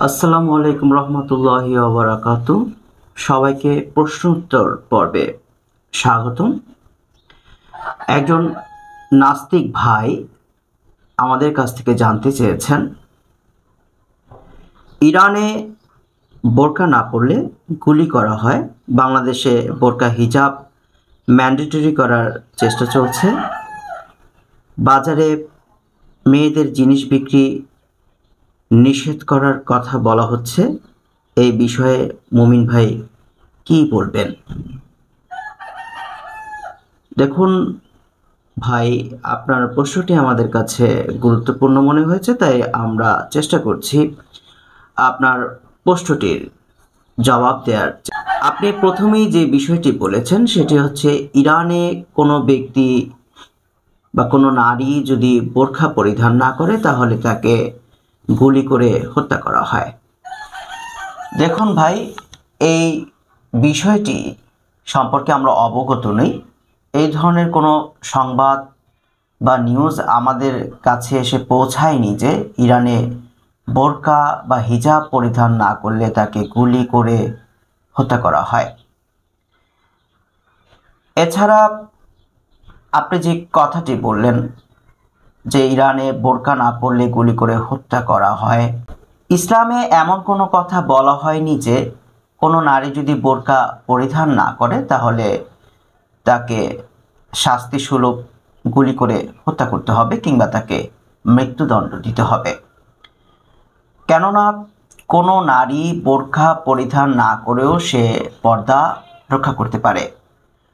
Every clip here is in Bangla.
আসসালামু আলাইকুম রহমতুল্লাহি ওয়া বারাকাতু। সবাইকে প্রশ্ন উত্তর পর্বে স্বাগতম। একজন নাস্তিক ভাই আমাদের কাছ থেকে জানতে চেয়েছেন, ইরানে বোরকা না পরলে গুলি করা হয়, বাংলাদেশে বোরকা হিজাব ম্যান্ডেটরি করার চেষ্টা চলছে, বাজারে মেয়েদের জিনিস বিক্রি নিষেধ করার কথা বলা হচ্ছে। এই বিষয়ে মুমিন ভাই কি বলবেন? দেখুন ভাই, আপনার প্রশ্নটি আমাদের কাছে গুরুত্বপূর্ণ মনে হয়েছে, তাই আমরা চেষ্টা করছি আপনার প্রশ্নটির জবাব দেওয়ার। আপনি প্রথমেই যে বিষয়টি বলেছেন সেটি হচ্ছে, ইরানে কোনো ব্যক্তি বা কোনো নারী যদি বোরখা পরিধান না করে তাহলে তাকে গুলি করে হত্যা করা হয়। দেখুন ভাই, এই বিষয়টি সম্পর্কে আমরা অবগত নই। এই ধরনের কোনো সংবাদ বা নিউজ আমাদের কাছে এসে পৌঁছায়নি যে ইরানে বোরকা বা হিজাব পরিধান না করলে তাকে গুলি করে হত্যা করা হয়। এছাড়া আপনি যে কথাটি বললেন যে ইরানে বোরকা না পরলে গুলি করে হত্যা করা হয়, ইসলামে এমন কোনো কথা বলা হয়নি যে কোনো নারী যদি বোরকা পরিধান না করে তাহলে তাকে শাস্তিস্বরূপ গুলি করে হত্যা করতে হবে কিংবা তাকে মৃত্যুদণ্ড দিতে হবে। কেননা কোনো নারী বোরকা পরিধান না করেও সে পর্দা রক্ষা করতে পারে,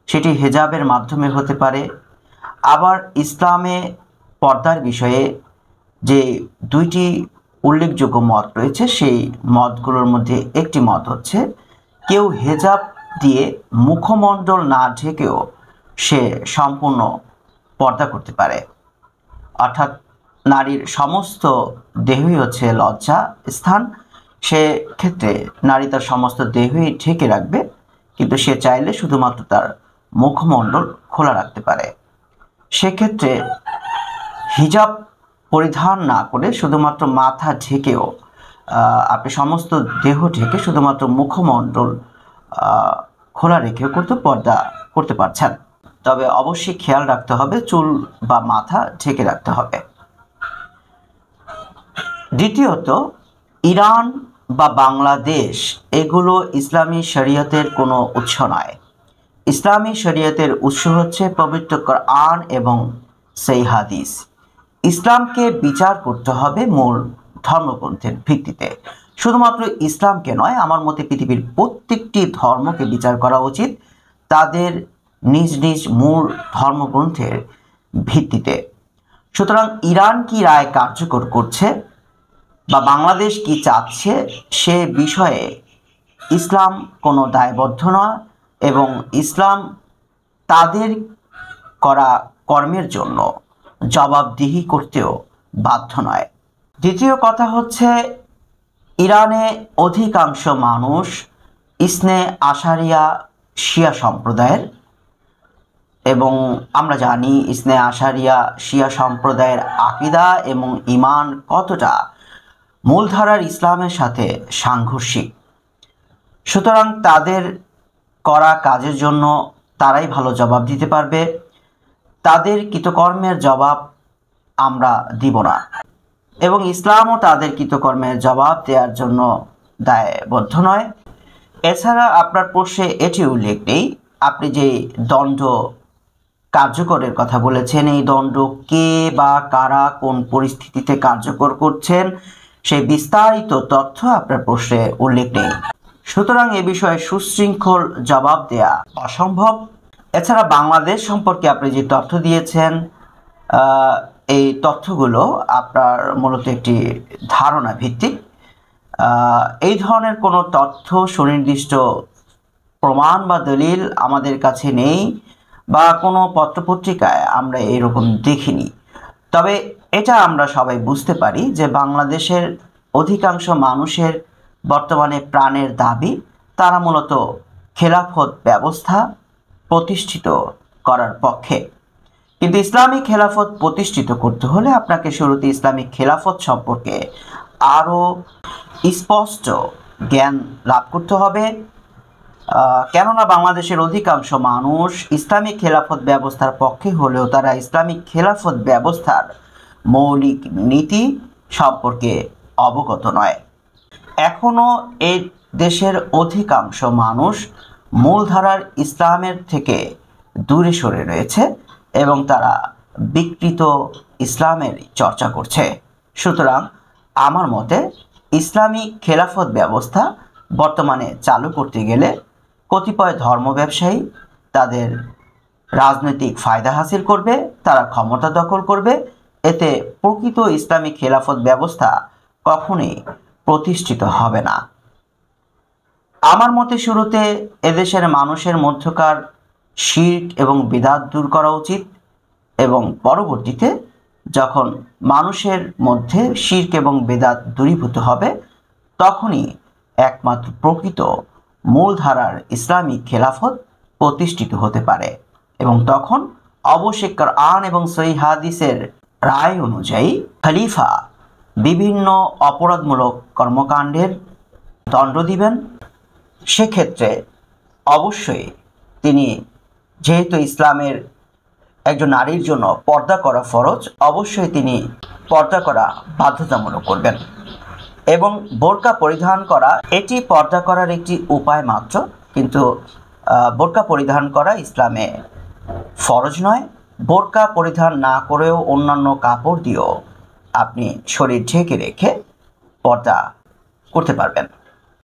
সেটি হিজাবের মাধ্যমে হতে পারে। আবার ইসলামে পর্দার বিষয়ে যে দুইটি উল্লেখযোগ্য মত রয়েছে, সেই মতগুলোর মধ্যে একটি মত হচ্ছে, কেউ হিজাব দিয়ে মুখমণ্ডল না ঢেকেও সে সম্পূর্ণ পর্দা করতে পারে। অর্থাৎ নারীর সমস্ত দেহই হচ্ছে লজ্জা স্থান, সে ক্ষেত্রে নারী তার সমস্ত দেহই ঢেকে রাখবে, কিন্তু সে চাইলে শুধুমাত্র তার মুখমণ্ডল খোলা রাখতে পারে। সেক্ষেত্রে হিজাব পরিধান না করে শুধুমাত্র মাথা ঢেকেও আপনি সমস্ত দেহ ঢেকে শুধুমাত্র মুখমণ্ডল খোলা রেখেও কিন্তু পর্দা করতে পারছেন। তবে অবশ্যই খেয়াল রাখতে হবে, চুল বা মাথা ঢেকে রাখতে হবে। দ্বিতীয়ত, ইরান বা বাংলাদেশ এগুলো ইসলামী শরীয়তের কোনো উৎস নয়। ইসলামী শরীয়তের উৎস হচ্ছে পবিত্র কোরআন এবং সেই হাদিস। ইসলামকে বিচার করতে হবে মূল ধর্মগ্রন্থের ভিত্তিতে। শুধুমাত্র ইসলামকে নয়, আমার মতে পৃথিবীর প্রত্যেকটি ধর্মকে বিচার করা উচিত তাদের নিজ নিজ মূল ধর্মগ্রন্থের ভিত্তিতে। সুতরাং ইরান কি রায় কার্যকর করছে বা বাংলাদেশ কি চাচ্ছে সে বিষয়ে ইসলাম কোনো দায়বদ্ধ নয় এবং ইসলাম তাদের করা কর্মের জন্য জবাবদিহি করতেও বাধ্য নয়। দ্বিতীয় কথা হচ্ছে, ইরানে অধিকাংশ মানুষ ইসনে আশারিয়া শিয়া সম্প্রদায়ের, এবং আমরা জানি ইসনে আশারিয়া শিয়া সম্প্রদায়ের আকীদা এবং ঈমান কতটা মূলধারার ইসলামের সাথে সাংঘর্ষিক। সুতরাং তাদের করা কাজের জন্য তারাই ভালো জবাব দিতে পারবে, তাদের কৃতকর্মের জবাব আমরা দিব না, এবং ইসলামও তাদের কৃতকর্মের জবাব দেওয়ার জন্য দায়বদ্ধ নয়। এছাড়া আপনার প্রশ্নে এটি উল্লেখ নেই, আপনি যে দণ্ড কার্যকরের কথা বলেছেন, এই দণ্ড কে বা কারা কোন পরিস্থিতিতে কার্যকর করছেন সেই বিস্তারিত তথ্য আপনার প্রশ্নে উল্লেখ নেই। সুতরাং এ বিষয়ে সুশৃঙ্খল জবাব দেয়া অসম্ভব। এছাড়া বাংলাদেশ সম্পর্কে আপনি যে তথ্য দিয়েছেন, এই তথ্যগুলো আপনার মূলত একটি ধারণা ভিত্তিক। এই ধরনের কোনো তথ্য সুনির্দিষ্ট প্রমাণ বা দলিল আমাদের কাছে নেই বা কোনো পত্রপত্রিকায় আমরা এরকম দেখিনি। তবে এটা আমরা সবাই বুঝতে পারি যে বাংলাদেশের অধিকাংশ মানুষের বর্তমানে প্রাণের দাবি, তারা মূলত খেলাফত ব্যবস্থা প্রতিষ্ঠিত করার পক্ষে। কিন্তু ইসলামিক খেলাফত প্রতিষ্ঠিত করতে হলে আপনাকে শুরুতে ইসলামিক খেলাফত সম্পর্কে আরও স্পষ্ট জ্ঞান লাভ করতে হবে। কেননা বাংলাদেশের অধিকাংশ মানুষ ইসলামিক খেলাফত ব্যবস্থার পক্ষে হলেও তারা ইসলামিক খেলাফত ব্যবস্থার মৌলিক নীতি সম্পর্কে অবগত নয়। এখনও এই দেশের অধিকাংশ মানুষ মূলধারার ইসলামের থেকে দূরে সরে রয়েছে এবং তারা বিকৃত ইসলামের চর্চা করছে। সুতরাং আমার মতে ইসলামী খেলাফত ব্যবস্থা বর্তমানে চালু করতে গেলে কতিপয় ধর্ম ব্যবসায়ী তাদের রাজনৈতিক ফায়দা হাসিল করবে, তারা ক্ষমতা দখল করবে। এতে প্রকৃত ইসলামী খেলাফত ব্যবস্থা কখনোই প্রতিষ্ঠিত হবে না। আমার মতে শুরুতে এদেশের মানুষের মধ্যকার শিরক এবং বিদআত দূর করা উচিত এবং পরবর্তীতে যখন মানুষের মধ্যে শিরক এবং বিদআত দূরীভূত হবে তখনই একমাত্র প্রকৃত মূলধারার ইসলামিক খেলাফত প্রতিষ্ঠিত হতে পারে এবং তখন অবশ্যই কোরআন এবং সহিহ হাদিসের রায় অনুযায়ী খলিফা বিভিন্ন অপরাধমূলক কর্মকাণ্ডের দণ্ড দিবেন। সেক্ষেত্রে অবশ্যই তিনি, যেহেতু ইসলামের একজন নারীর জন্য পর্দা করা ফরজ, অবশ্যই তিনি পর্দা করা বাধ্যতামূলক করবেন এবং বোরকা পরিধান করা এটি পর্দা করার একটি উপায় মাত্র, কিন্তু বোরকা পরিধান করা ইসলামে ফরজ নয়। বোরকা পরিধান না করেও অন্যান্য কাপড় দিয়েও আপনি শরীর ঢেকে রেখে পর্দা করতে পারবেন।